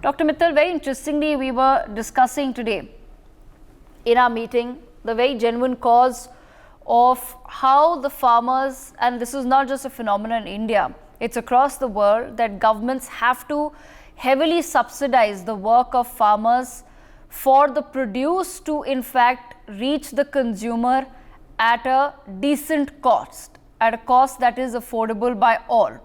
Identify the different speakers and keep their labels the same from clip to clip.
Speaker 1: Dr. Mittal, very interestingly, we were discussing today in our meeting the very genuine cause of how the farmers, and this is not just a phenomenon in India, it's across the world, that governments have to heavily subsidize the work of farmers for the produce to in fact reach the consumer at a decent cost, at a cost that is affordable by all.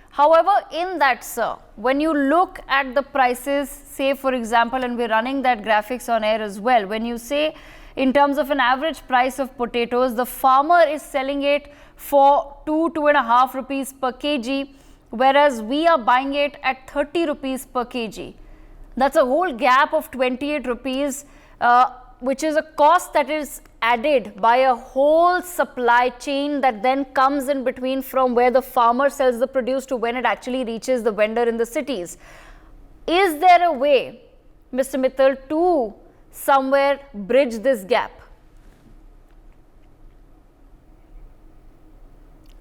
Speaker 1: However, in that, sir, when you look at the prices, say for example, and we're running that graphics on air as well, when you say in terms of an average price of potatoes, the farmer is selling it for 2.5 rupees per kg, whereas we are buying it at 30 rupees per kg. That's a whole gap of 28 rupees, which is a cost that is added by a whole supply chain that then comes in between from where the farmer sells the produce to when it actually reaches the vendor in the cities. Is there a way, Mr. Mittal, to somewhere bridge this gap?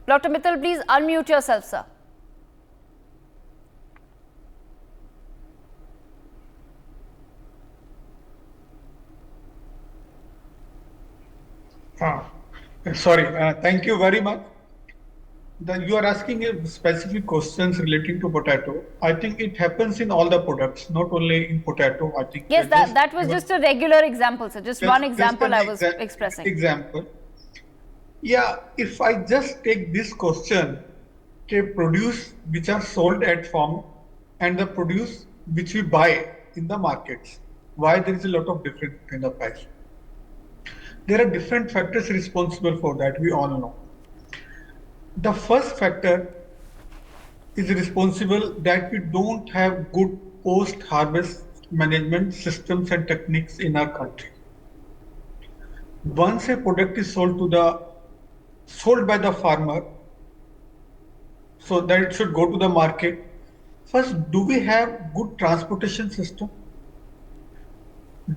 Speaker 1: Dr. Mittal, please unmute yourself, sir.
Speaker 2: Sorry, thank you very much. You are asking specific questions relating to potato. I think it happens in all the products, not only in potato. I think
Speaker 1: yes, that was just a regular example, sir. Just one example I was expressing.
Speaker 2: Example. Yeah, if I just take this question, okay, produce which are sold at farm and the produce which we buy in the markets, why there is a lot of difference in the price? There are different factors responsible for that, we all know. The first factor is responsible that we don't have good post-harvest management systems and techniques in our country. Once a product is sold by the farmer, so that it should go to the market, first, do we have good transportation system?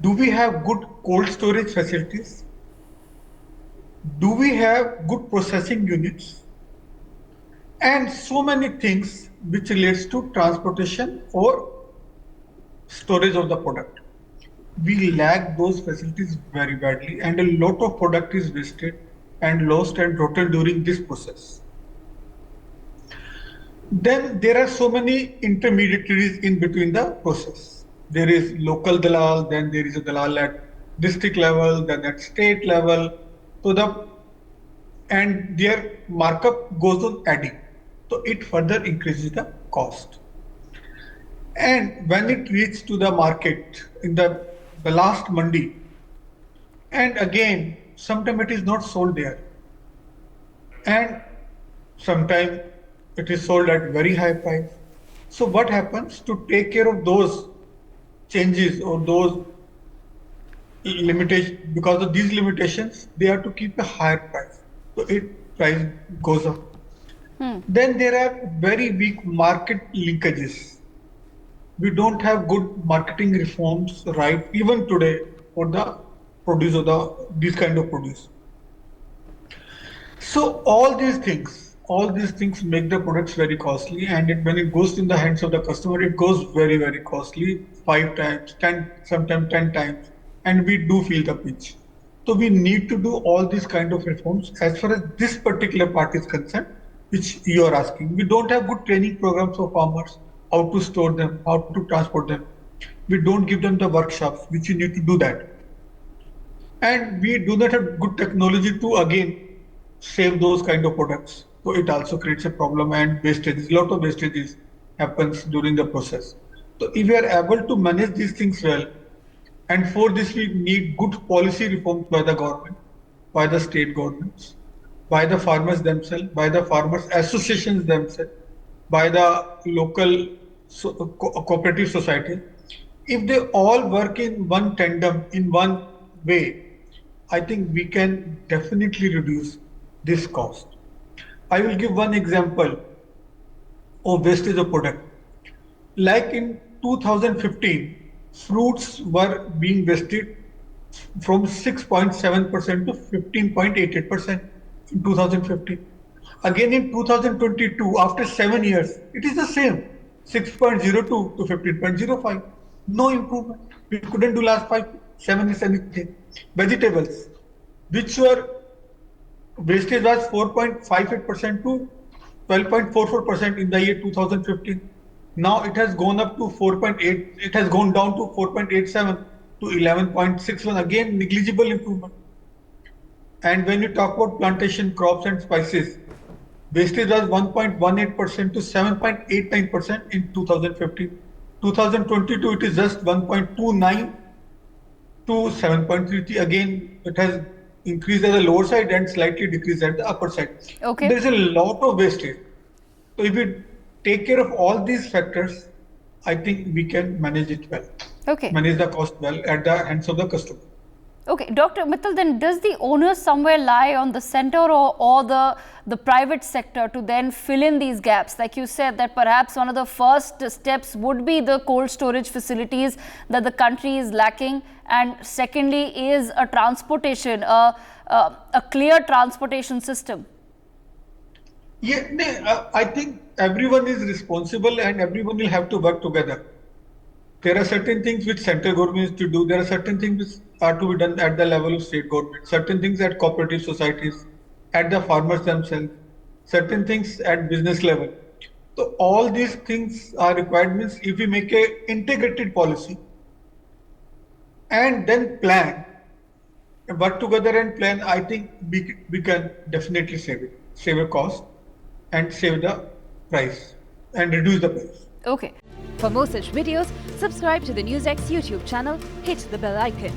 Speaker 2: Do we have good cold storage facilities? Do we have good processing units? And so many things which relates to transportation or storage of the product. We lack those facilities very badly, and a lot of product is wasted and lost and rotten during this process. Then there are so many intermediaries in between the process. There is local dalal, then there is a dalal at district level, then at state level. And their markup goes on adding. So it further increases the cost. And when it reaches to the market in the last mandi, and again, sometimes it is not sold there. And sometimes it is sold at very high price. So what happens to take care of those changes or those limitations? Because of these limitations, they have to keep a higher price. So price goes up. Then there are very weak market linkages. We don't have good marketing reforms, right, even today for the produce of this kind of produce. So all these things make the products very costly, and when it goes in the hands of the customer, it goes very, very costly, 5 times, 10, sometimes 10 times, and we do feel the pinch. So we need to do all these kind of reforms as far as this particular part is concerned, which you are asking. We don't have good training programs for farmers, how to store them, how to transport them. We don't give them the workshops, which you need to do that. And we do not have good technology to again save those kind of products. So it also creates a problem, and wastage, a lot of wastages happens during the process. So if we are able to manage these things well, and for this we need good policy reforms by the government, by the state governments, by the farmers themselves, by the farmers associations themselves, by the local cooperative society. If they all work in one tandem, in one way, I think we can definitely reduce this cost. I will give one example of wastage of product. Like in 2015, fruits were being wasted from 6.7% to 15.88% in 2015. Again in 2022, after 7 years, it is the same. 6.02 to 15.05. No improvement. We couldn't do last 7 years anything. Vegetables, which were wastage was 4.58% to 12.44% in the year 2015. Now it has gone up to 4.8, it has gone down to 4.87 to 11.61. Again, negligible improvement. And when you talk about plantation crops and spices, wastage was 1.18% to 7.89% in 2015. 2022, it is just 1.29 to 7.33. Again, it has increased at the lower side and slightly decreased at the upper side.
Speaker 1: Okay.
Speaker 2: There is a lot of wastage. So if we take care of all these factors, I think we can manage it well.
Speaker 1: Okay.
Speaker 2: Manage the cost well at the hands of the customer.
Speaker 1: Okay, Dr. Mittal, then does the onus somewhere lie on the center or the private sector to then fill in these gaps? Like you said, that perhaps one of the first steps would be the cold storage facilities that the country is lacking, and secondly is a transportation, a clear transportation system.
Speaker 2: Yeah, I think everyone is responsible and everyone will have to work together. There are certain things which central government is to do. There are certain things which are to be done at the level of state government. Certain things at cooperative societies, at the farmers themselves. Certain things at business level. So all these things are required. Means if we make a integrated policy and then plan, work together and plan, I think we can definitely save a cost and save the price and reduce the price.
Speaker 1: Okay.
Speaker 3: For more such videos, subscribe to the NewsX YouTube channel, hit the bell icon.